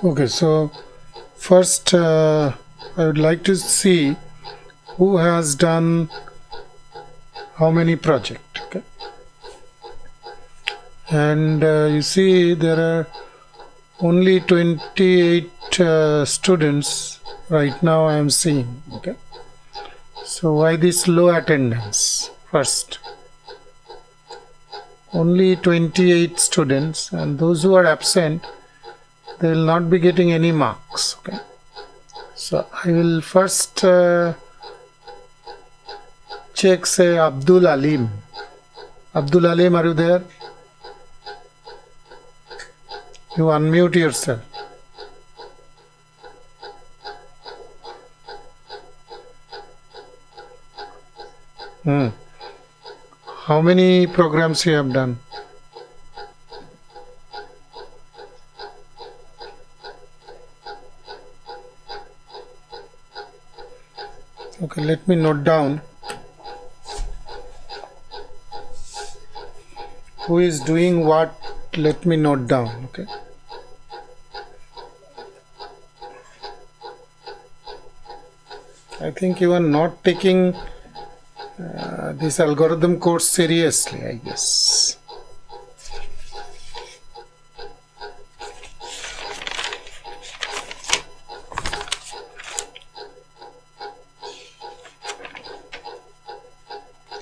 Okay, so first I would like to see who has done how many projects. Okay, and you see there are only 28 students right now I am seeing. Okay, so why this low attendance? First, only 28 students, and those who are absent, they will not be getting any marks. Okay, so I will first check, say, Abdul Alim. Abdul Alim, are you there? You unmute yourself. How many programs you have done? Okay, let me note down who is doing what. Let me note down. Okay, I think you are not taking this algorithm course seriously, I guess.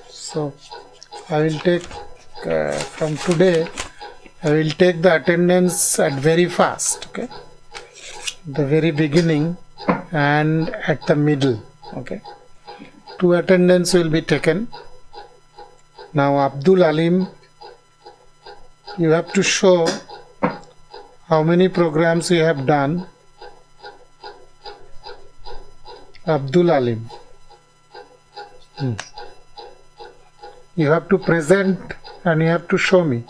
So I will take from today, I will take the attendance at very fast. Okay, the very beginning and at the middle. Okay, 2 attendance will be taken. Now Abdul Alim, you have to show how many programs you have done. Abdul Alim, you have to present and you have to show me.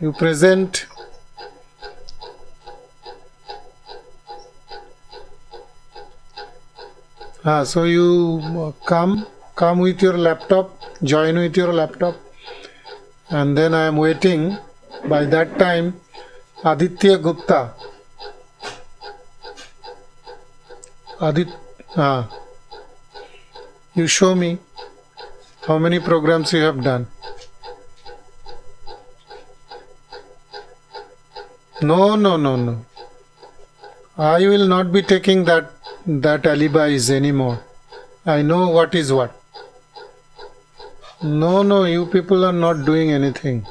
You present. So you come with your laptop, join with your laptop, and then I am waiting. By that time, Aditya Gupta. You show me how many programs you have done. No. I will not be taking that alibis anymore. I know what is what. No, you people are not doing anything.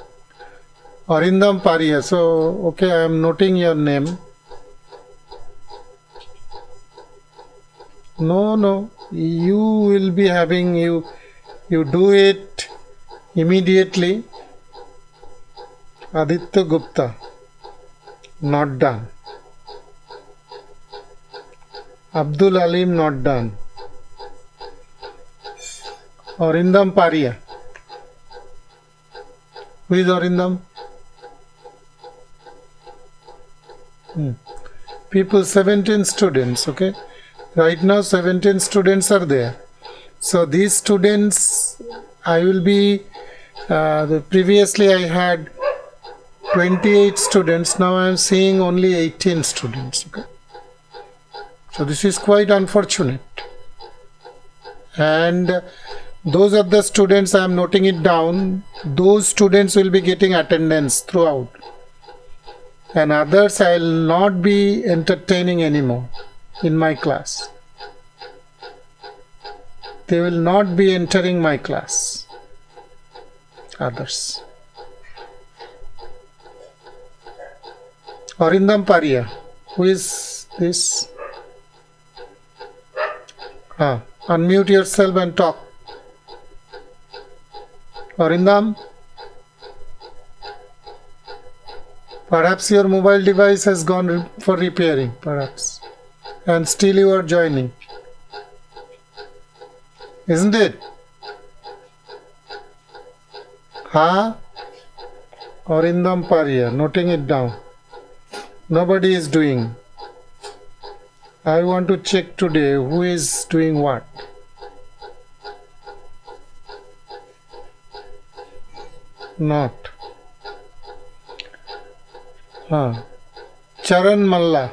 Arindam Paria. So, okay, I am noting your name. No, you will be having, you do it immediately. Aditya Gupta, not done. Abdul Alim, not done. Arindam Paria. Who is Arindam? People, 17 students, okay? Right now 17 students are there. So these students, I will be, previously I had 28 students, now I am seeing only 18 students, okay? So this is quite unfortunate. And those are the students, I am noting it down, those students will be getting attendance throughout. And others I will not be entertaining anymore in my class. They will not be entering my class. Others. Arindam Paria. Who is this? Unmute yourself and talk. Arindam? Perhaps your mobile device has gone for repairing, perhaps. And still you are joining. Isn't it? Arindam Paria, noting it down. Nobody is doing. I want to check today who is doing what. Not. Charan Malla.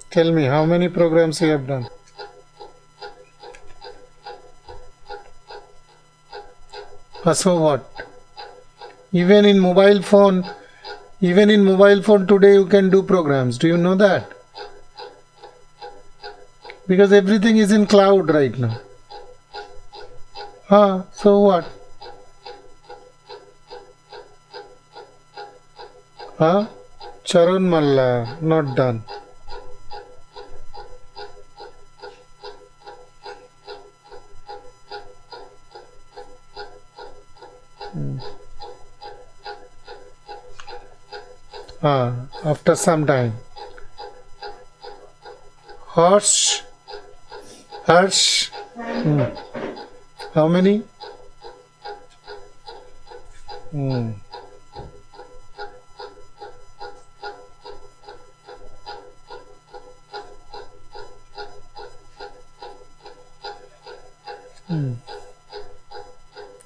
Tell me, how many programs you have done? So what? Even in mobile phone today you can do programs. Do you know that? Because everything is in cloud right now. So what? Charan Malla, not done. After some time. Harsh. How many?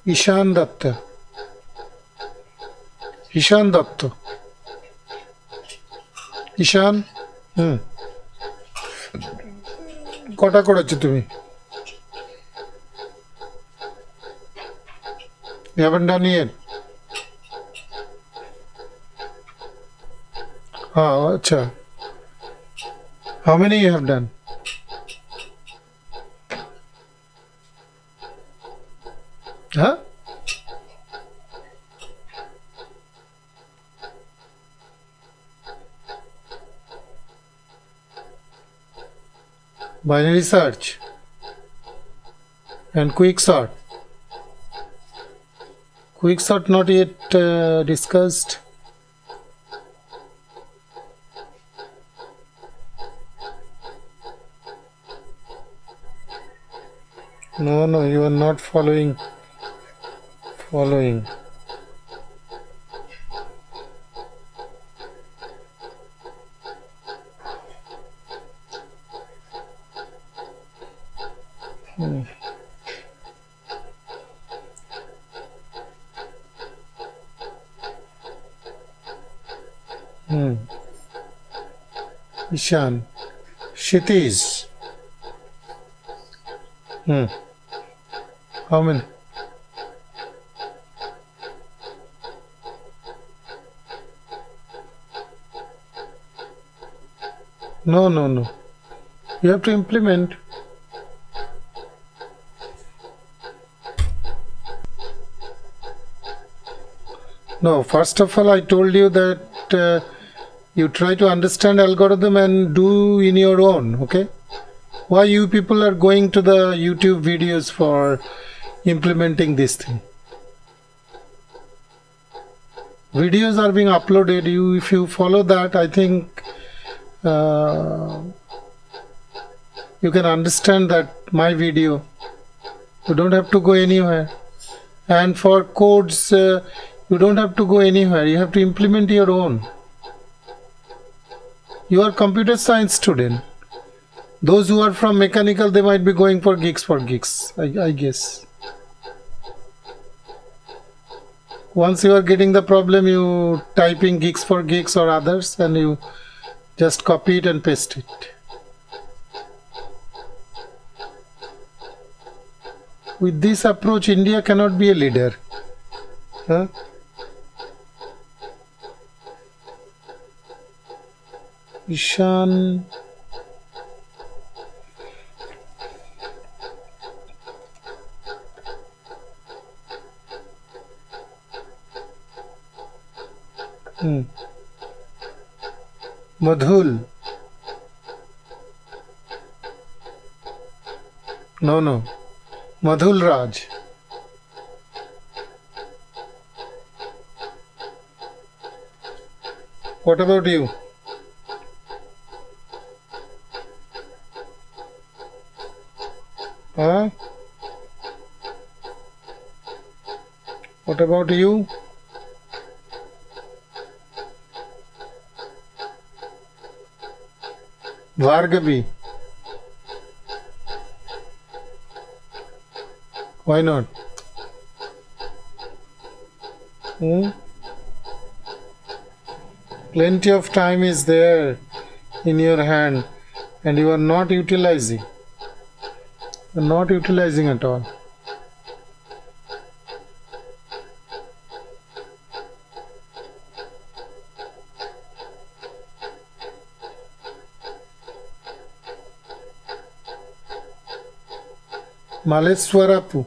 Ishan Datta. Ishan Datta. Ishan? কটা করেছো তুমি? You haven't done yet? আচ্ছা. How many you have done? Binary search and quick sort. Quick sort not yet discussed. No, you are not following. Ishan. Kshitiz. How many? No. You have to implement. No, first of all, I told you that you try to understand algorithm and do in your own, okay? Why you people are going to the YouTube videos for implementing this thing? Videos are being uploaded. If you follow that, I think you can understand that my video. You don't have to go anywhere. And for codes, you don't have to go anywhere. You have to implement your own. You are computer science student. Those who are from mechanical, they might be going for geeks, I guess. Once you are getting the problem, you type in geeks for geeks or others and you just copy it and paste it. With this approach, India cannot be a leader. Ishan. Madhul. No. Madhul Raj. What about you? What about you? Bhargavi. Why not? Plenty of time is there in your hand and you are not utilizing. You are not utilizing at all. Maleswarapu.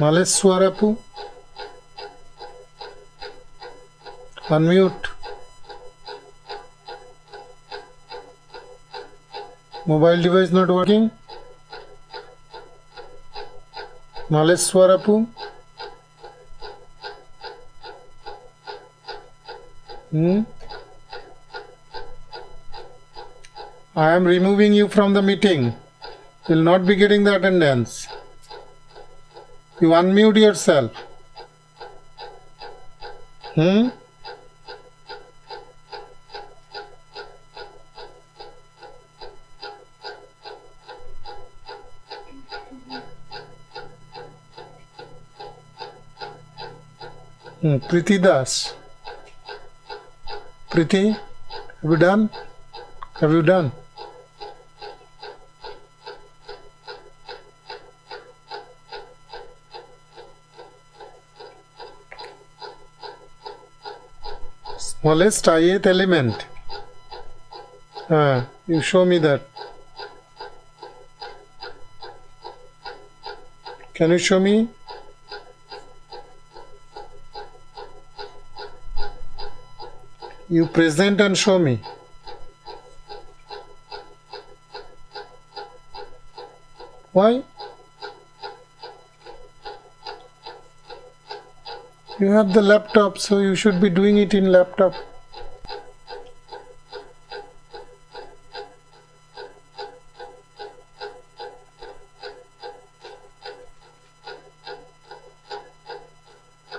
Maleswarapu. Unmute. Mobile device not working. Maleswarapu. I am removing you from the meeting. You will not be getting the attendance. You unmute yourself. Priti Das. Priti, have you done? Have you done? Smallest ith element. You show me that. Can you show me? You present and show me. Why? You have the laptop, so you should be doing it in laptop.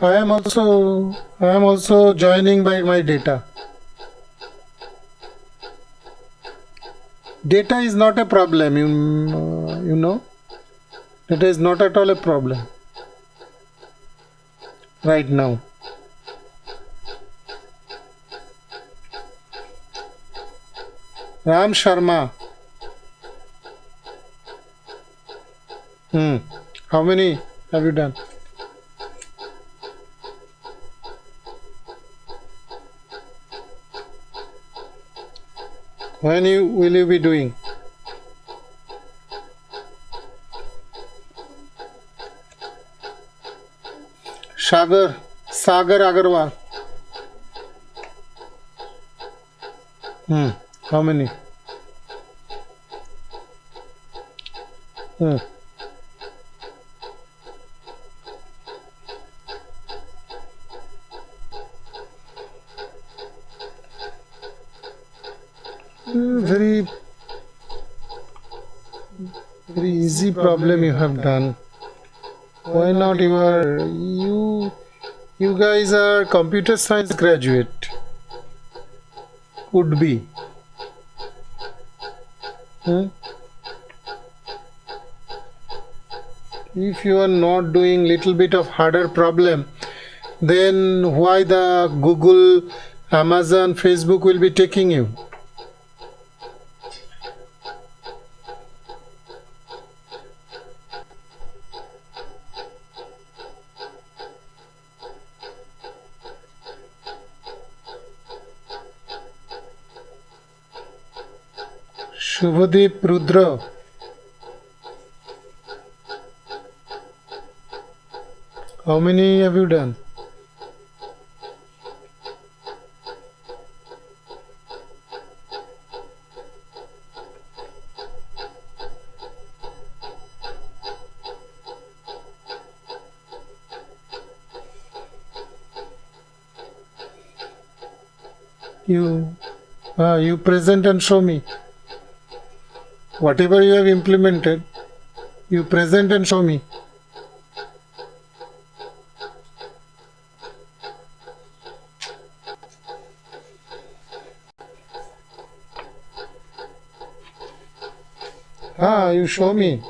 I am also joining by my data. Data is not a problem, you know. Data is not at all a problem right now. Ram Sharma. How many have you done? When will you be doing? Sagar Agarwal. How many? Very easy problem you have done. Why not? You guys are computer science graduate. Would be. If you are not doing little bit of harder problem, then why the Google, Amazon, Facebook will be taking you? Shubhadeep Rudra. How many have you done? You present and show me. Whatever you have implemented, you present and show me. You show me.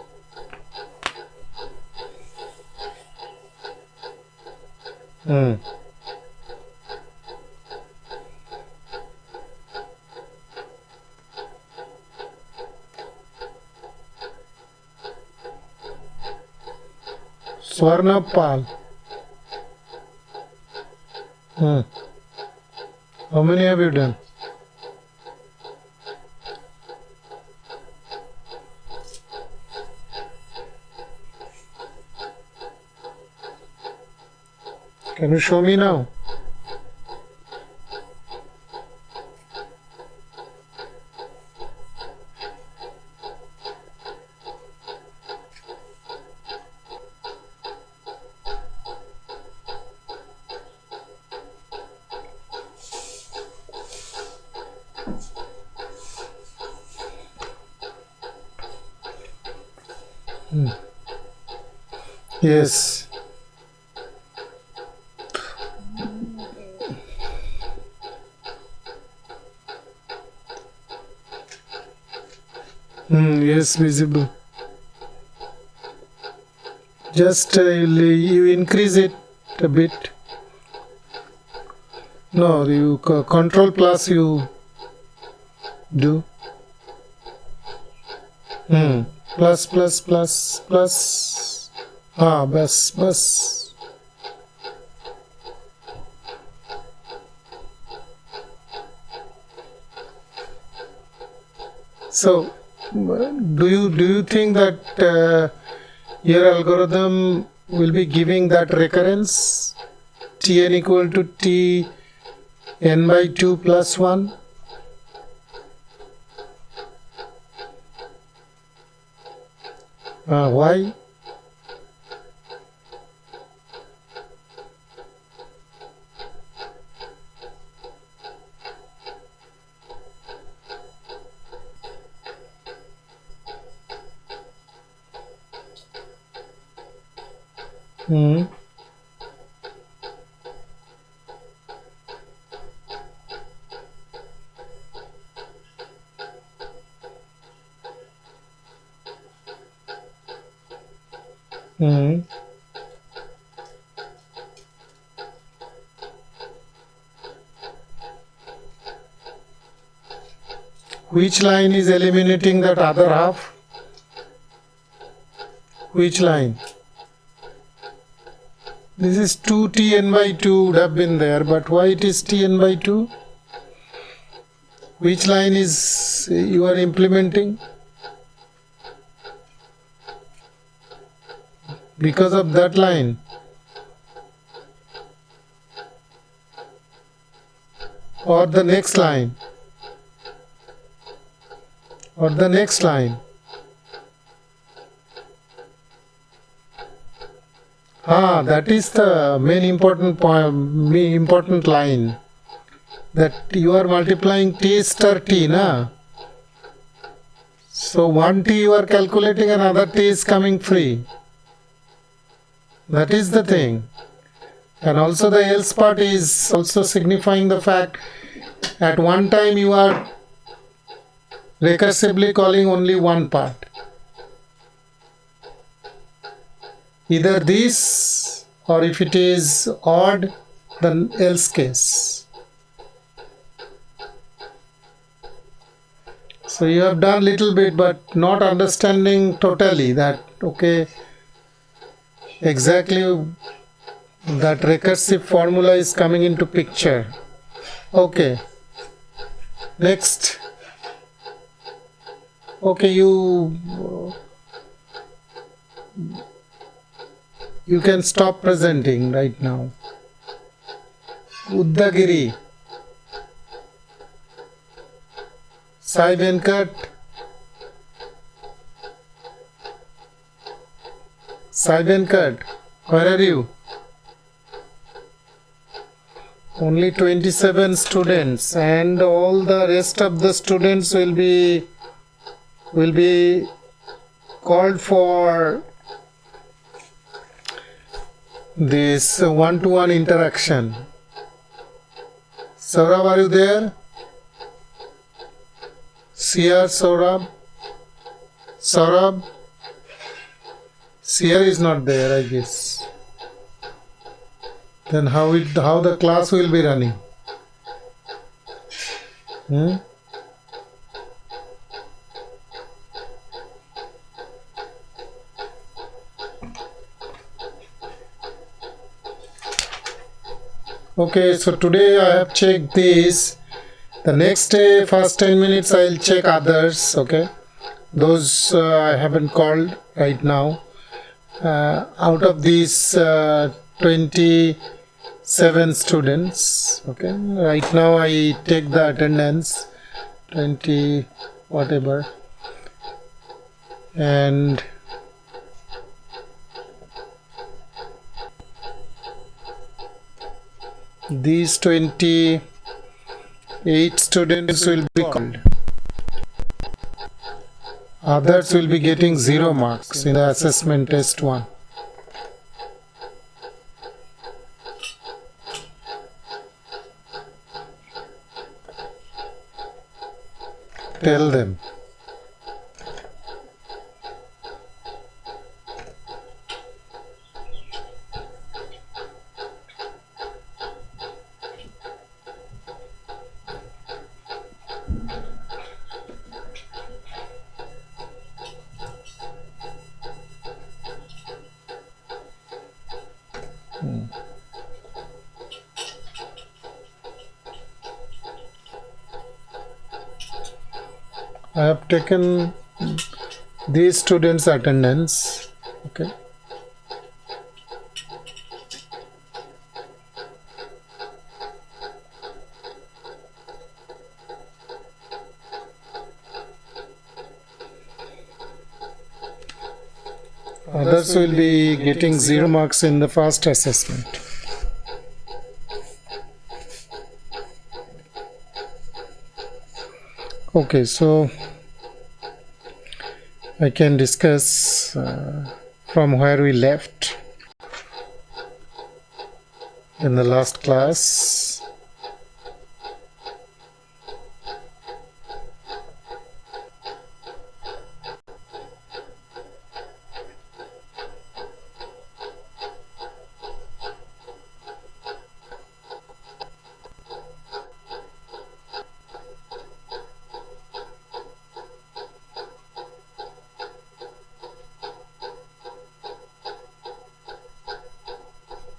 Swarnapal. How many have you done? Can you show me now? Yes. Yes, visible. Just you increase it a bit. No, you control plus you do. Plus. Bus. So, do you think that your algorithm will be giving that recurrence Tn equal to T n by 2 plus 1? Why? Which line is eliminating that other half? Which line? This is 2Tn by 2 would have been there, but why it is Tn by 2? Which line is you are implementing? Because of that line. Or the next line. Or the next line. That is the main important point, important line. That you are multiplying T star T, na? So one T you are calculating, another T is coming free. That is the thing. And also the else part is also signifying the fact at one time you are recursively calling only one part. Either this, or if it is odd, then else case. So you have done little bit, but not understanding totally that, okay, exactly that recursive formula is coming into picture. Okay. Next. Okay, you can stop presenting right now. Uddagiri. Sai Venkat. Sai Venkat, where are you? Only 27 students, and all the rest of the students will be called for this one-to-one interaction. Saurabh, are you there? CR Saurabh? Saurabh, Sierra is not there, I guess. Then how the class will be running? Okay, so today I have checked this. The next day, first 10 minutes I will check others. Okay, those I haven't called right now. Out of these 27 students, okay, right now I take the attendance 20 whatever, and these 28 students will be called. Others will be getting 0 marks in the assessment test 1. Tell them. I have taken these students' attendance. Okay. Others will be getting 0 marks in the first assessment. Okay, so I can discuss from where we left in the last class.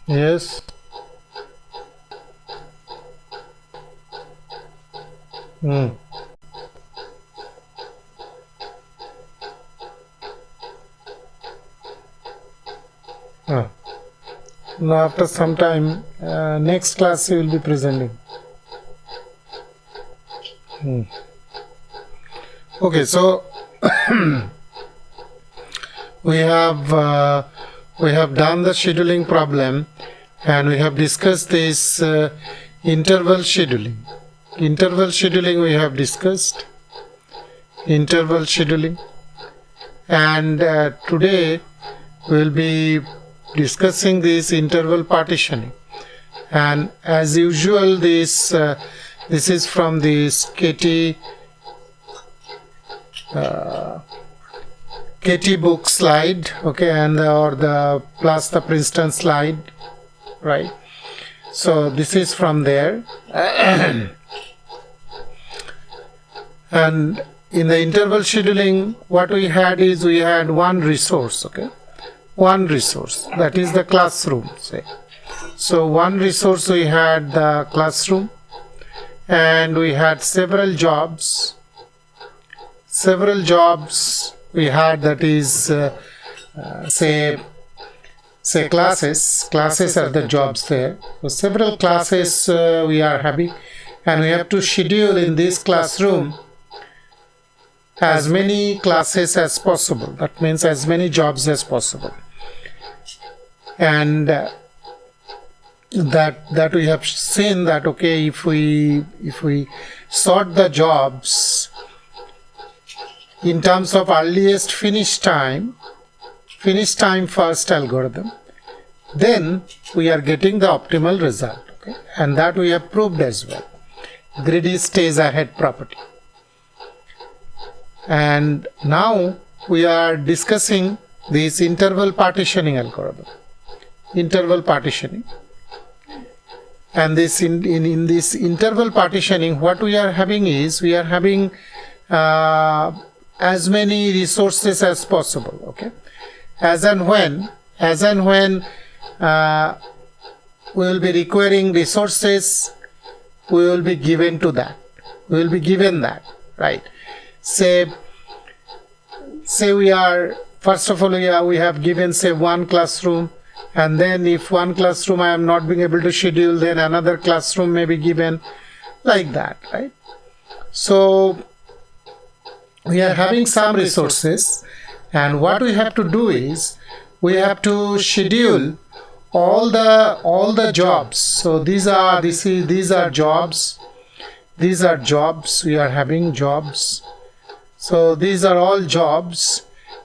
Yes. Now after some time, next class you will be presenting. Okay, so we have done the scheduling problem, and we have discussed this interval scheduling. Interval scheduling we have discussed. Interval scheduling, and today we will be discussing this interval partitioning. And as usual, this is from this KT book slide, okay, and or the plus the Princeton slide, right? So this is from there. And in the interval scheduling, what we had is we had one resource, okay, one resource, that is the classroom, say. So one resource we had the classroom, and we had several jobs we had, that is say classes are the jobs there. So several classes we are having, and we have to schedule in this classroom as many classes as possible. That means as many jobs as possible. And that we have seen that, okay, if we sort the jobs in terms of earliest finish time first algorithm, then we are getting the optimal result, okay? And that we have proved as well. Greedy stays ahead property. And now we are discussing this interval partitioning algorithm. Interval partitioning. And this in this interval partitioning, what we are having is, we are having as many resources as possible. Okay, as and when we will be requiring resources, we will be given to that. We will be given that, right? Say we are, first of all, we have given, say, one classroom, and then if one classroom I am not being able to schedule, then another classroom may be given, like that, right? So we are having some resources, and what we have to do is, we have to schedule all the jobs. So these are jobs. These are jobs. We are having jobs. So these are all jobs,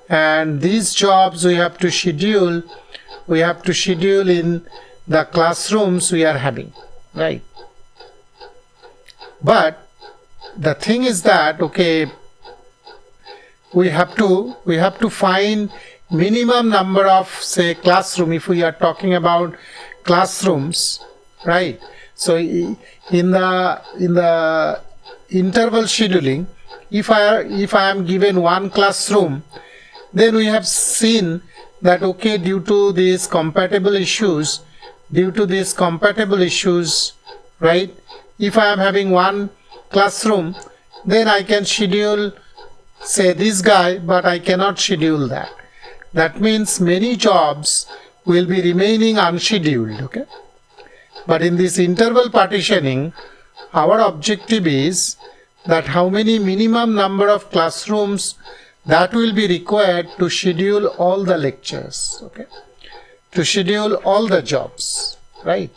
and these jobs we have to schedule. We have to schedule in the classrooms we are having, right? But the thing is that, okay, we have to find minimum number of, say, classroom, if we are talking about classrooms, right? So in the interval scheduling, if I am given one classroom, then we have seen that, okay, due to these compatible issues, right, if I am having one classroom, then I can schedule, say, this guy, but I cannot schedule that. That means many jobs will be remaining unscheduled, okay? But in this interval partitioning, our objective is that how many minimum number of classrooms that will be required to schedule all the lectures, okay? To schedule all the jobs, right?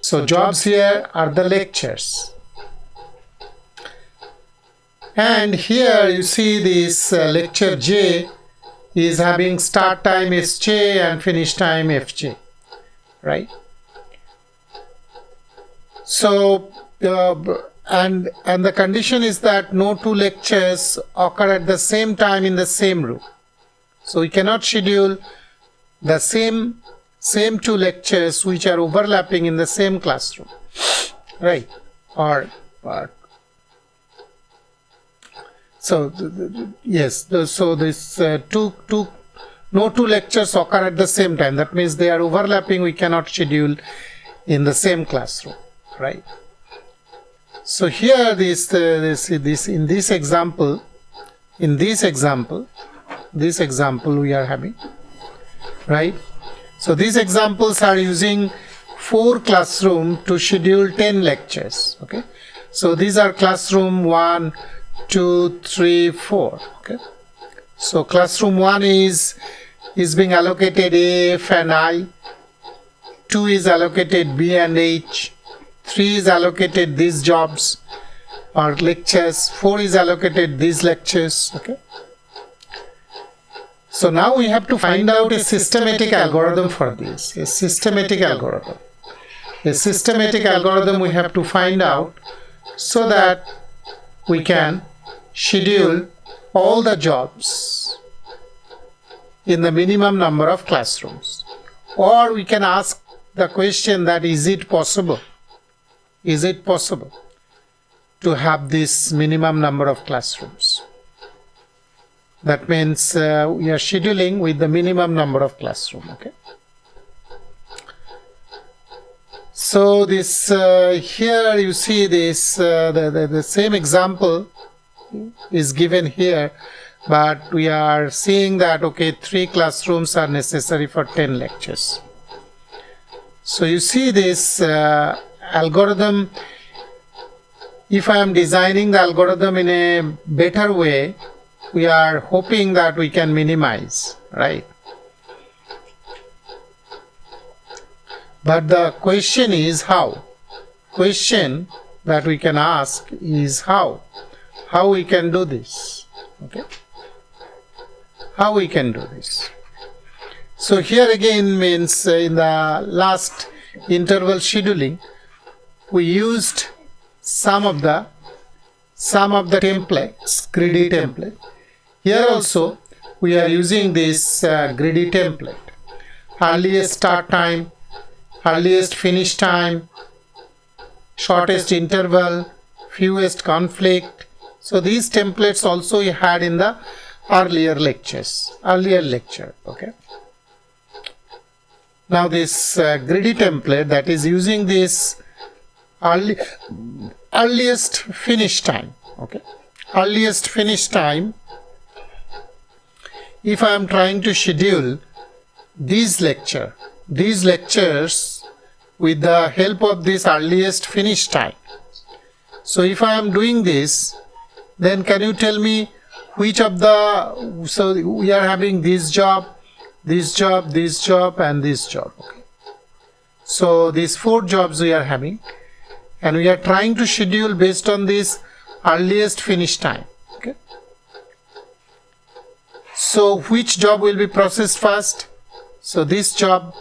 So jobs here are the lectures. And here you see this lecture J is having start time Sj and finish time Fj, right? So and the condition is that no two lectures occur at the same time in the same room. So we cannot schedule the same two lectures which are overlapping in the same classroom, right? So yes, so this no two lectures occur at the same time. That means they are overlapping. We cannot schedule in the same classroom, right? So here this in this example we are having, right? So these examples are using 4 classroom to schedule 10 lectures, okay? So these are classroom 1, 2, 3, 4, okay? So classroom 1 is being allocated A, F and I, 2 is allocated B and H, 3 is allocated these jobs or lectures, 4 is allocated these lectures, okay? So now we have to find out a systematic algorithm for this, a systematic algorithm we have to find out so that we can schedule all the jobs in the minimum number of classrooms. Or we can ask the question that is it possible to have this minimum number of classrooms? That means we are scheduling with the minimum number of classroom, okay? So this here you see this the same example is given here, but we are seeing that, okay, 3 classrooms are necessary for 10 lectures. So you see this algorithm, if I am designing the algorithm in a better way, we are hoping that we can minimize, right? But the question is how? Question that we can ask is how? How we can do this? Okay? How we can do this? So here again means in the last interval scheduling, we used some of the templates, greedy template. Here also we are using this greedy template. Earliest start time, earliest finish time, shortest interval, fewest conflict. So these templates also we had in the earlier lecture. Okay. Now this greedy template, that is using this earliest finish time. Okay. Earliest finish time. If I am trying to schedule these lectures with the help of this earliest finish time. So if I am doing this, then can you tell me which of the, so we are having this job, and this job. Okay. So these 4 jobs we are having, and we are trying to schedule based on this earliest finish time. Okay. So which job will be processed first? So this job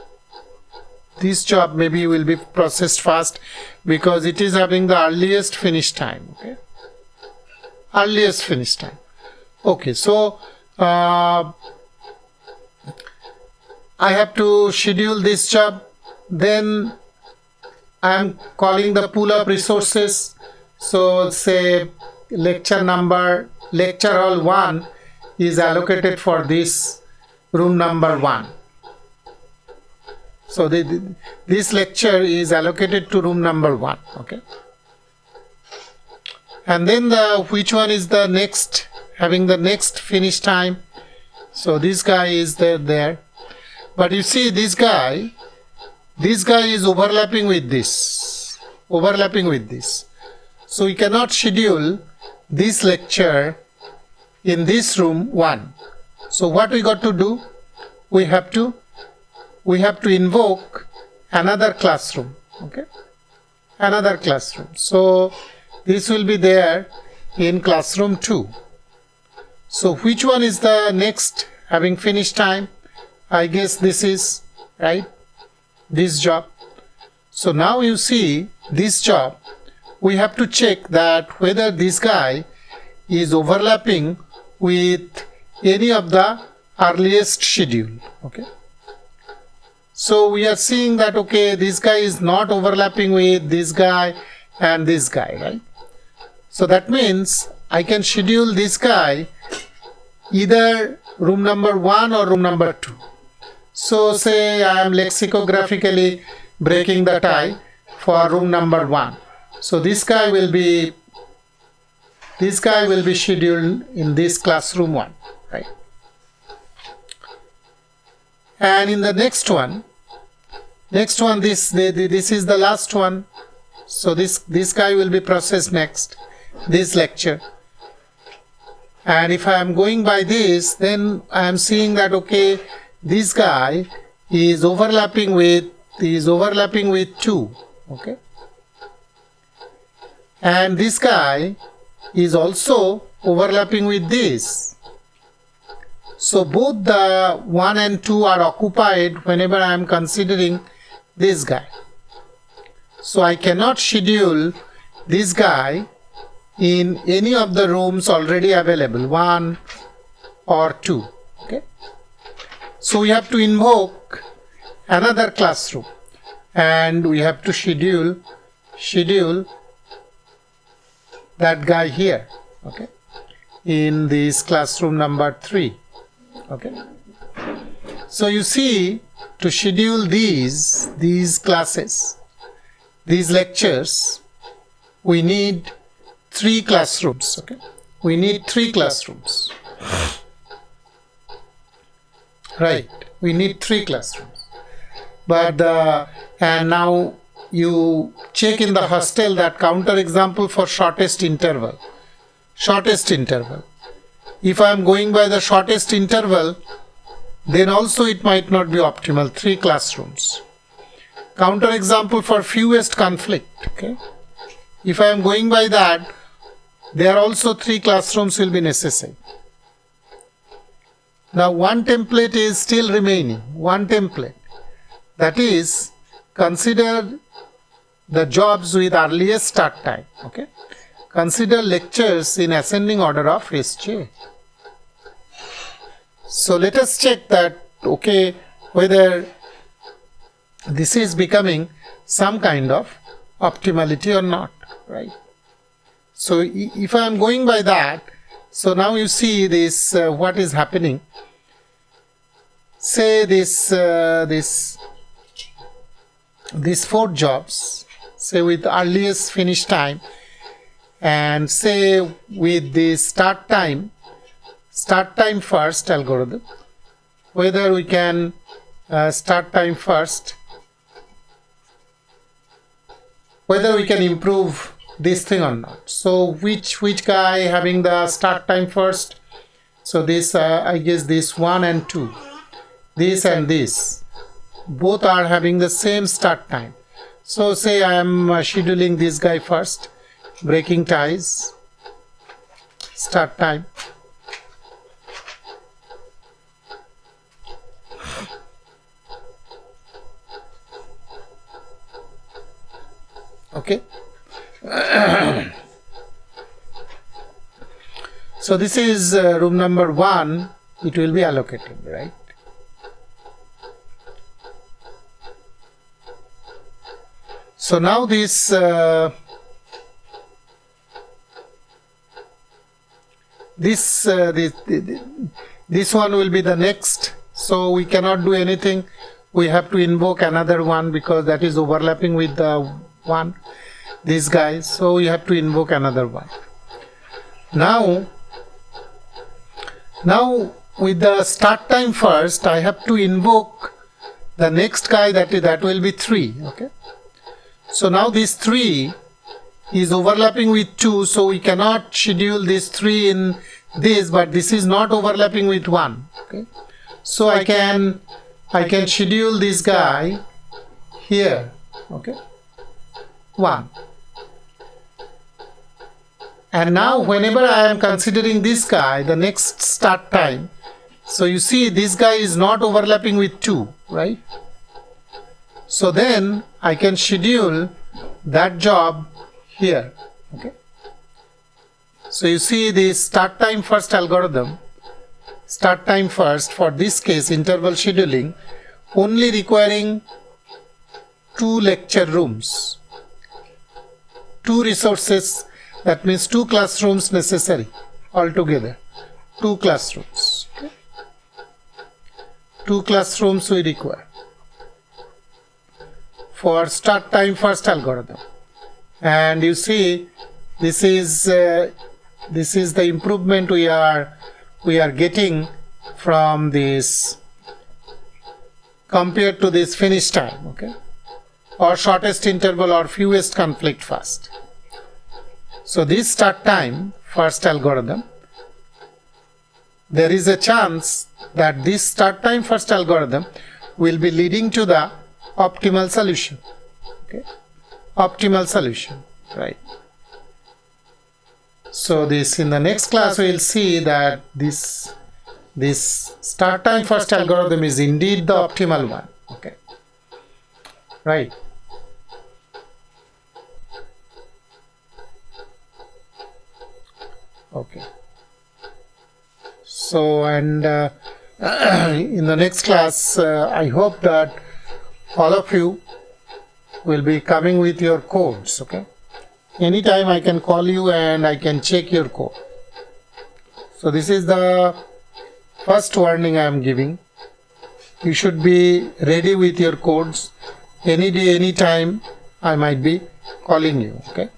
maybe will be processed first because it is having the earliest finish time. Okay. Earliest finish time. Okay, so I have to schedule this job. Then I am calling the pool of resources. So say lecture hall 1 is allocated for this room number 1. So this lecture is allocated to room number 1. Okay. And then which one is the next, having the next finish time? So this guy is there. But you see this guy is overlapping with this. So we cannot schedule this lecture in this room 1. So what we got to do? We have to invoke another classroom. Okay. Another classroom. So this will be there in classroom 2. So which one is the next having finish time? I guess this is, right? This job. So now you see this job, we have to check that whether this guy is overlapping with any of the earliest schedule. Okay. So we are seeing that, okay, this guy is not overlapping with this guy and this guy, right? So that means I can schedule this guy either room number 1 or room number 2. So say I am lexicographically breaking the tie for room number 1. So this guy will be scheduled in this classroom 1, right? And in the next one, this is the last one. So this guy will be processed next, this lecture. And if I am going by this, then I am seeing that, okay, this guy is overlapping with 2. Okay. And this guy is also overlapping with this. So both the 1 and 2 are occupied whenever I am considering this guy. So I cannot schedule this guy in any of the rooms already available, 1 or 2. Okay. So we have to invoke another classroom and we have to schedule that guy here. Okay. In this classroom number 3. Okay. So you see, to schedule these classes, these lectures, we need 3 classrooms. Okay. We need 3 classrooms. Right. We need 3 classrooms. But and now you check in the hostel that counter example for shortest interval. If I am going by the shortest interval, then also it might not be optimal. 3 classrooms. Counter example for fewest conflict. Okay. If I am going by that, there also 3 classrooms will be necessary. Now one template is still remaining. One template. That is, consider the jobs with earliest start time. Okay. Consider lectures in ascending order of SJ. So let us check that, okay, whether this is becoming some kind of optimality or not, right? So if I am going by that, so now you see this, what is happening. Say these 4 jobs, say with earliest finish time, and say with the start time first algorithm, whether we can start time first, whether we can improve this thing or not. So which guy having the start time first? So this I guess this 1 and 2, this and this, both are having the same start time. So say I am scheduling this guy first, breaking ties, start time. Okay. So this is room number 1, it will be allocated, right? So now this this one will be the next, so we cannot do anything. We have to invoke another one because that is overlapping with the one, this guy, so we have to invoke another one. Now with the start time first, I have to invoke the next guy, that will be 3. Okay, so now this 3 is overlapping with 2, so we cannot schedule this 3 in this, but this is not overlapping with 1. Okay, so I can schedule this guy here. Okay, 1. And now whenever I am considering this guy, the next start time, so you see this guy is not overlapping with 2, right? So then I can schedule that job here. Okay, so you see this start time first algorithm, start time first, for this case interval scheduling, only requiring 2 lecture rooms, 2 resources, that means 2 classrooms necessary altogether, 2 classrooms. Okay? 2 classrooms we require for start time first algorithm. And you see this is the improvement we are getting from this compared to this finish time. Okay, or shortest interval or fewest conflict first. So this start time first algorithm, there is a chance that this start time first algorithm will be leading to the optimal solution. Okay, optimal solution, right? So this, in the next class we will see that this start time first algorithm is indeed the optimal one. Okay, right? Okay, so and in the next class I hope that all of you will be coming with your codes. Okay, anytime I can call you and I can check your code. So this is the first warning I am giving. You should be ready with your codes. Any day, any time I might be calling you. Okay,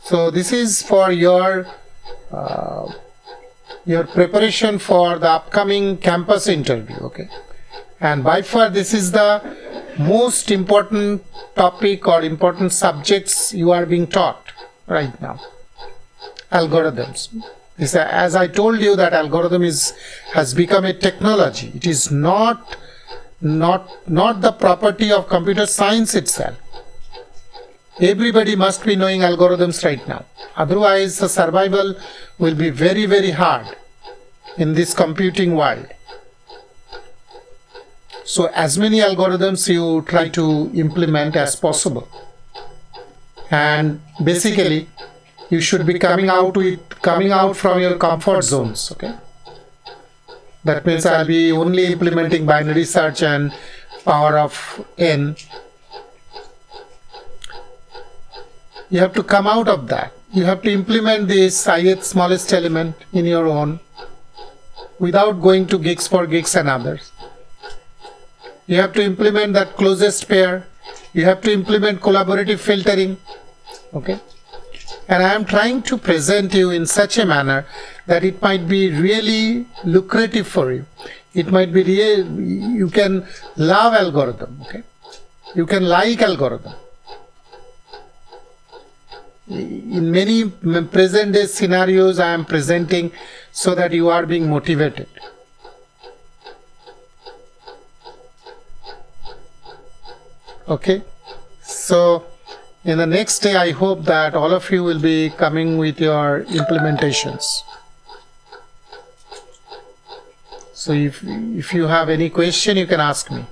so this is for your preparation for the upcoming campus interview. Okay, and by far this is the most important topic or important subjects you are being taught right now, algorithms. This, as I told you, that algorithm has become a technology. It is not the property of computer science itself. Everybody must be knowing algorithms right now. Otherwise, the survival will be very, very hard in this computing world. So as many algorithms you try to implement as possible. And basically, you should be coming out from your comfort zones. Okay, That means I'll be only implementing binary search and power of n. You have to come out of that. You have to implement this ith smallest element in your own without going to gigs for gigs and others. You have to implement that closest pair. You have to implement collaborative filtering. Okay? And I am trying to present you in such a manner that it might be really lucrative for you. It might be real, you can love algorithm. Okay? You can like algorithm. In many present day scenarios I am presenting so that you are being motivated. Okay, so in the next day I hope that all of you will be coming with your implementations. So if you have any question, you can ask me.